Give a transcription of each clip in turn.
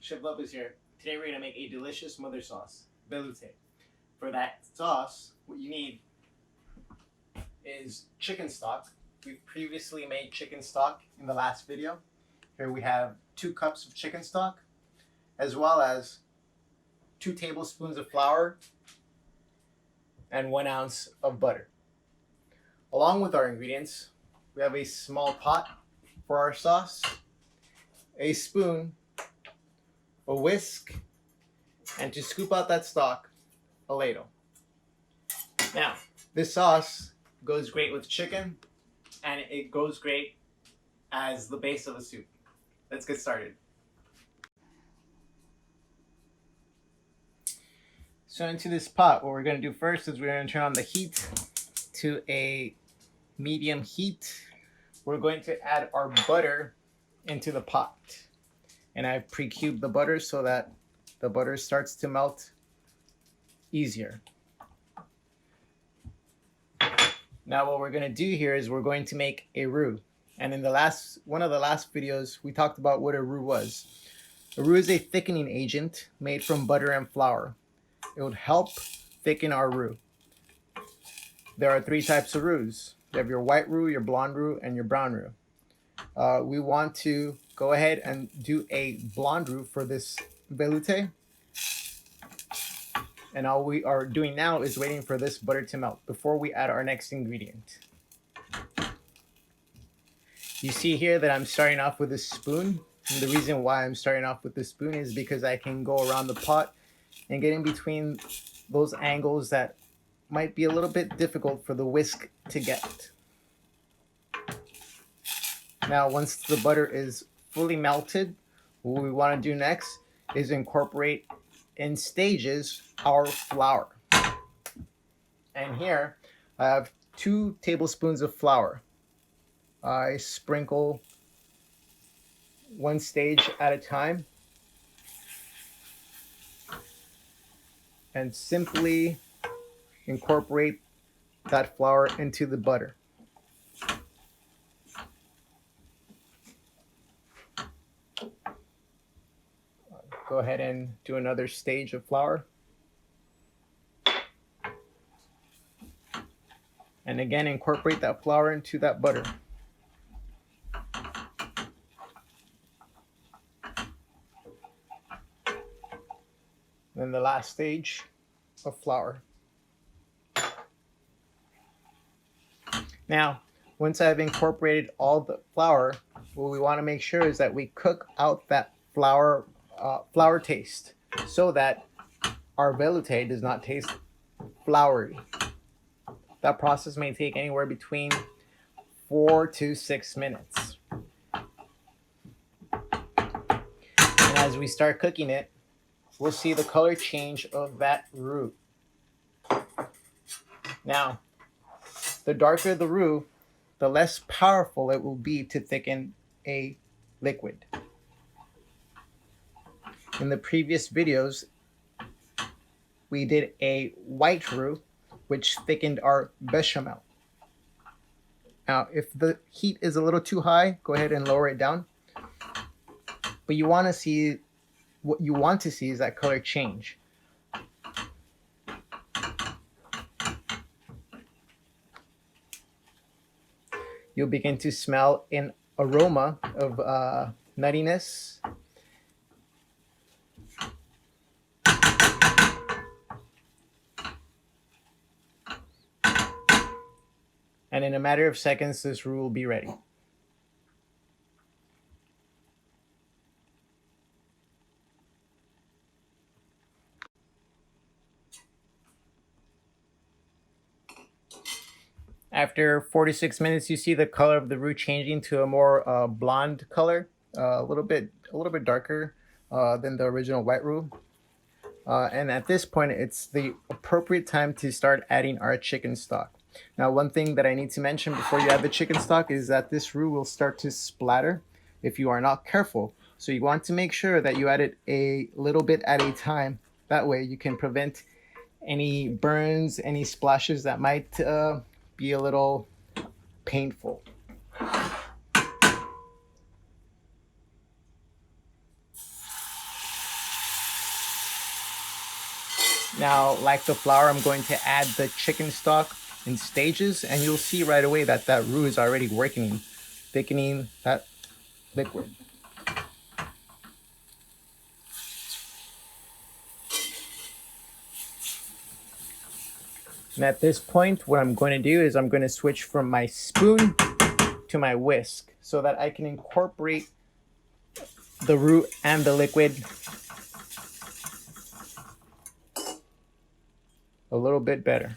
Chef Lopez here. Today we're going to make a delicious mother sauce, Veloute. For that sauce, what you need is chicken stock. We've previously made chicken stock in the last video. Here we have 2 cups of chicken stock, as well as 2 tablespoons of flour and 1 ounce of butter. Along with our ingredients, we have a small pot for our sauce, a spoon, a whisk, and to scoop out that stock, a ladle. Now, this sauce goes great with chicken, and it goes great as the base of a soup. Let's get started. So into this pot, what we're going to do first is we're going to turn on the heat to a medium heat. We're going to add our butter into the pot. And I've pre-cubed the butter so that the butter starts to melt easier. Now what we're going to do here is we're going to make a roux. And in one of the last videos, we talked about what a roux was. A roux is a thickening agent made from butter and flour. It would help thicken our roux. There are 3 types of roux. You have your white roux, your blonde roux, and your brown roux. We want to go ahead and do a blonde roux for this veloute. And all we are doing now is waiting for this butter to melt before we add our next ingredient. You see here that I'm starting off with a spoon. And the reason why I'm starting off with the spoon is because I can go around the pot and get in between those angles that might be a little bit difficult for the whisk to get. Now, once the butter is fully melted, what we want to do next is incorporate in stages our flour. And here I have 2 tablespoons of flour. I sprinkle 1 stage at a time and simply incorporate that flour into the butter. Go ahead and do another stage of flour. And again, incorporate that flour into that butter. Then the last stage of flour. Now, once I've incorporated all the flour, what we want to make sure is that we cook out that flour taste so that our veloute does not taste floury. That process may take anywhere between 4 to 6 minutes. And as we start cooking it, we'll see the color change of that roux. Now, the darker the roux, the less powerful it will be to thicken a liquid. In the previous videos, we did a white roux, which thickened our bechamel. Now, if the heat is a little too high, go ahead and lower it down. But what you want to see is that color change. You'll begin to smell an aroma of nuttiness. And in a matter of seconds, this roux will be ready. After 46 minutes, you see the color of the roux changing to a more blonde color, a little bit darker than the original white roux. And at this point, it's the appropriate time to start adding our chicken stock. Now, one thing that I need to mention before you add the chicken stock is that this roux will start to splatter if you are not careful. So you want to make sure that you add it a little bit at a time. That way you can prevent any burns, any splashes that might be a little painful. Now, like the flour, I'm going to add the chicken stock in stages, and you'll see right away that that roux is already working, thickening that liquid. And at this point, what I'm going to do is I'm going to switch from my spoon to my whisk so that I can incorporate the roux and the liquid a little bit better.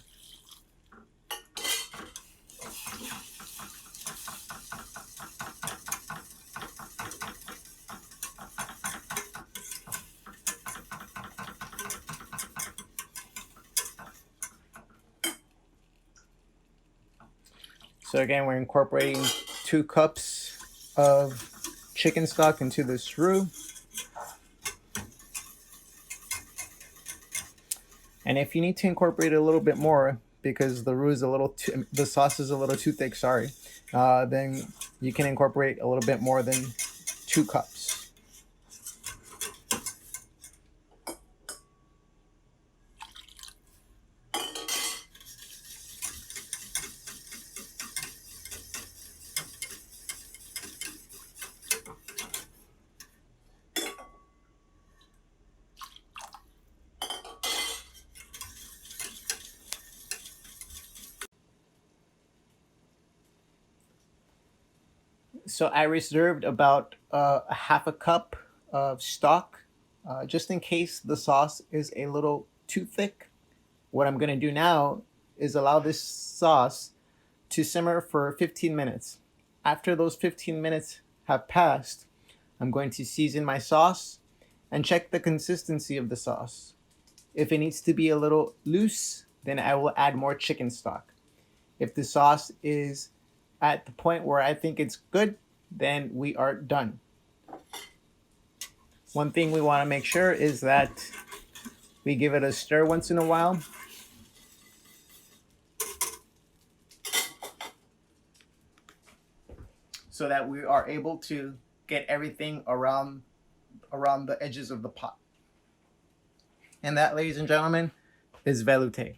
So again, we're incorporating 2 cups of chicken stock into this roux. And if you need to incorporate a little bit more because the roux is a little too, the sauce is a little too thick, sorry, then you can incorporate a little bit more than 2 cups. So I reserved about a half a cup of stock just in case the sauce is a little too thick. What I'm going to do now is allow this sauce to simmer for 15 minutes. After those 15 minutes have passed, I'm going to season my sauce and check the consistency of the sauce. If it needs to be a little loose, then I will add more chicken stock. If the sauce is at the point where I think it's good, then we are done. One thing we want to make sure is that we give it a stir once in a while. So that we are able to get everything around the edges of the pot. And that, ladies and gentlemen, is velouté.